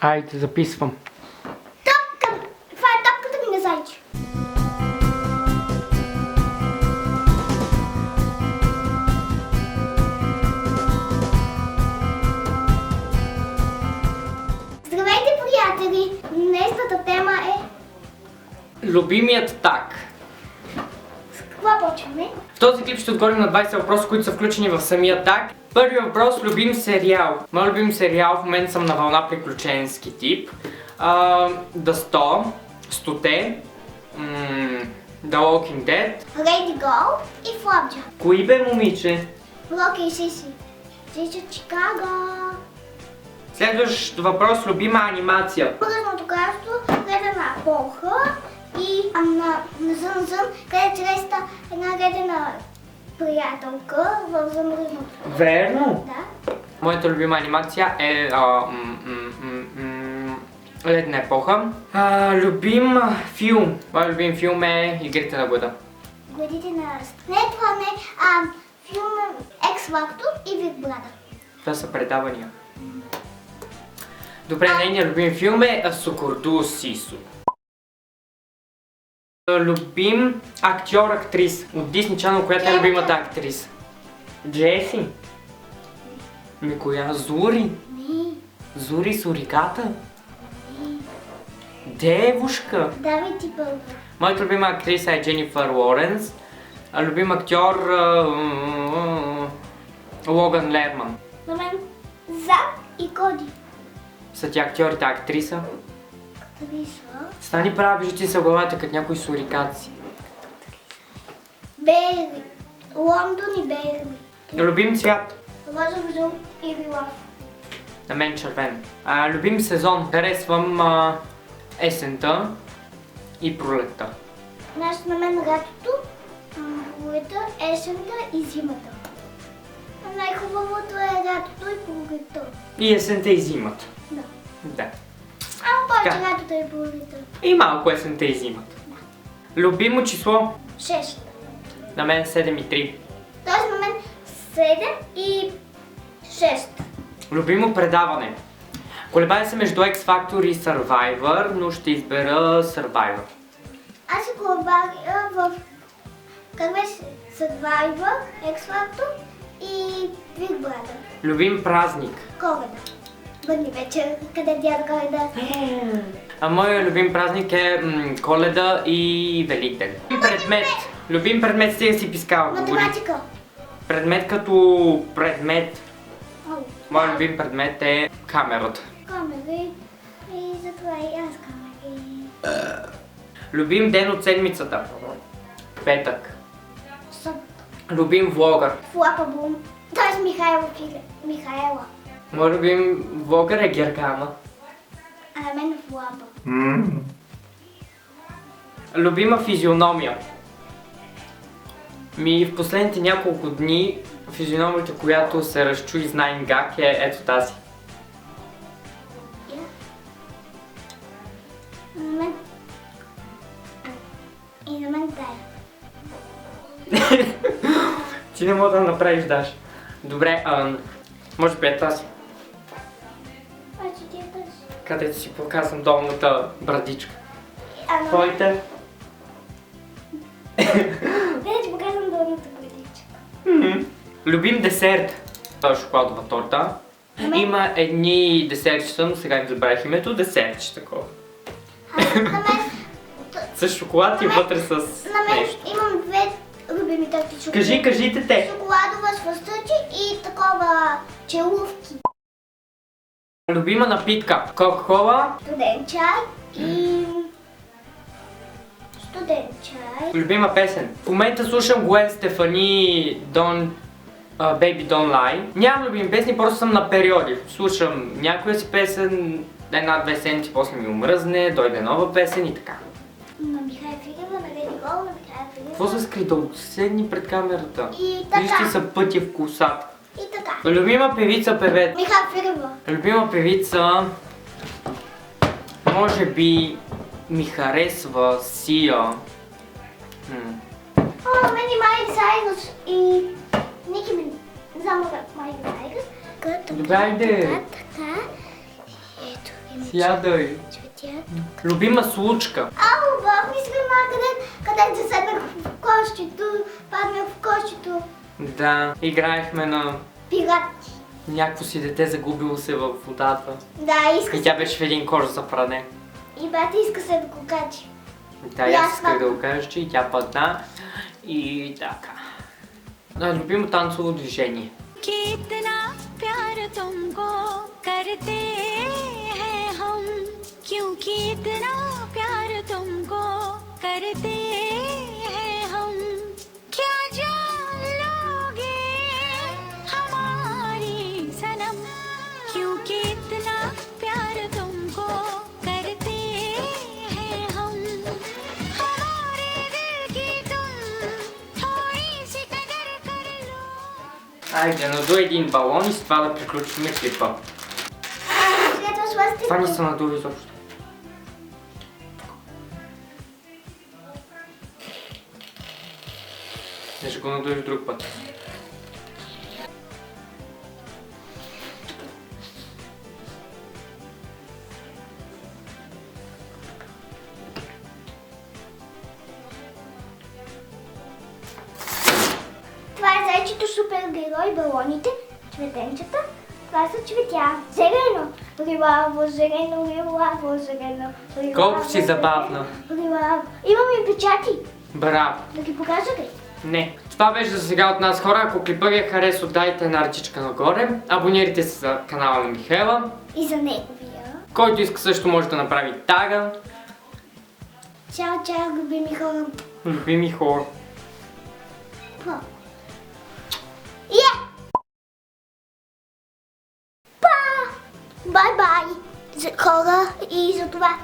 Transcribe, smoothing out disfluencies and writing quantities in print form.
Айде, записвам. Топка! Това е топката ми на зайче. Здравейте, приятели! Днешната тема е... Любимият так. С какво почваме? В този клип ще отговорим на 20 въпроса, които са включени в самия так. Първият въпрос, любим сериал. Моят любим сериал, в момента съм на вълна приключенски тип. The 100, 100, The Walking Dead. Lady Go и Флапджа. Кои бе, момиче? Локи и Сиси. Сиси Чикаго. Следващ въпрос, любима анимация. Мръсното кралство гледа на Полха и на Зъм-Зъм, където среща една ледена приятелка в замръзното. Верно? Да. Моята любима анимация е Ледна епоха. Любим филм. Моят любим филм е Игрите на глада. Гледите на ръст. Не, това не. Филм X-Factor и Big Brother. Това са предавания. Добре, нейният любим филм е Сокорду Сисо. Любим актьор, актрис. От Disney Channel, която е любимата актриса? Джеси? Ми коя? Зури? Не. Зури Суриката? Девушка? Давай ти първо. Моята любима актриса е Дженифър Лоренс. Любим актьор Логан Лерман. На мен Зак и Коди. Са ти актьорите, актриса? Актриса. Стани права, бежи се в главата като някой сурикаци. Бейли. Лондон и Бейли. Любим цвят? Розов, жълт и лилав. На мен червен. Любим сезон? Харесвам есента и пролетта. На мен лятото, пролетта, есента и зимата. Най-хубавото е лятото и пролетта. И есента и зимата. Да. Да. Повече Така. лятото и пролетта. И малко есента и зимата. Любимо число? 6. На мен 7 и 3. Тоест на мен 7 и 6. Любимо предаване? Колебая се между X Factor и Survivor, но ще избера Survivor. Аз се колебая в как беше Survivor, X-Factor и Big Brother. Любим празник? Коледа. Бъдни вечер, къде дядо Коледа. Моят любим празник е Коледа и Великден. Предмет. Любим предмет, стига си пискал. Математика. Предмет като предмет. Ау. Моят любим предмет е камерата. Камери. И затова и аз камери. Любим ден от седмицата? Петък. Съд. Любим влогър? Флапа бум. Тоест Михаела. Моят любим влогър е Гергана. А на мен Флапа. Любима физиономия? В последните няколко дни физиономията, която се разчуи с най-гак е ето тази. На мен. И на мен тая. Ти не мога да направиш, Даш. Добре, може би е тази. Обаче ти е тази. Където си показвам долната брадичка. А на мен. Твоите? Не, ти показвам долната брадичка. Любим десерт? Това е шоколадова торта. Има едни десертчета, но сега им забравих името. Десертче такова. На мен. С шоколад и вътре с На мен нещо. имам две любими торти. Кажите те. Шоколадова с фастъчи и такова челувки. Любима напитка? Кока-кола? Студен чай и... Студен чай. Любима песен? В момента слушам Гуен Стефани Baby Don't Lie. Нямам любими песни, просто съм на периоди. Слушам някоя си песен, една-две седмици, после ми омръзне, дойде нова песен и така. На Михай Филева, на Леди Гол, на Михай Филева. Какво се скри да седни пред камерата? И така. Вижте са пътя в косата. И така. Любима певица, певец? Михай Филева. Любима певица, може би ми харесва Сия. О, мен и Майли Сайрус и Ники Мен. Не знам Майли Сайрус. Добре, айде. Така. Сядай. Цветя. Любима случка. Ало, Бог, ми сме къде заседнах в кошчето, паднах в кошчето. Да, играехме на Пирати. някакво си дете, загубило се във водата. Да, иска И се. тя беше в един кош за пране. И бата иска се да го качи. Да, и аз исках да го кажа, че и тя падна. И така. Любимо танцово движение. कितना प्यार तुमको करते हैं हम क्योंकि इतना प्यार तुमको करते हैं हम क्या जान लोगे हमारी सनम क्योंकि इतना प्यार तुमको करते हैं हम हमारे दिल की तुम थोड़ी सी कदर कर लो. Айде, надуй един балон и с това да приключим клипа. Следваш Това не се надува изобщо. Ще го надуеш друг път. Това е зайчето супергерой, балоните, цветенчета. Това са цветя. Зелено. Рилаво, зелено, рилаво, зелено. Колко си забавна. Рилаво. Имам и печати. Браво. Да ги покажа ли? Не. Това беше за сега от нас, хора. Ако клипът ви е харесал, дайте една ръчичка нагоре. Абонирайте се за канала на Михаела. И за неговия. Който иска също може да направи тага. Чао, чао, любими хора. Любими хора. Па. Па! Бай-бай! За хора и за това.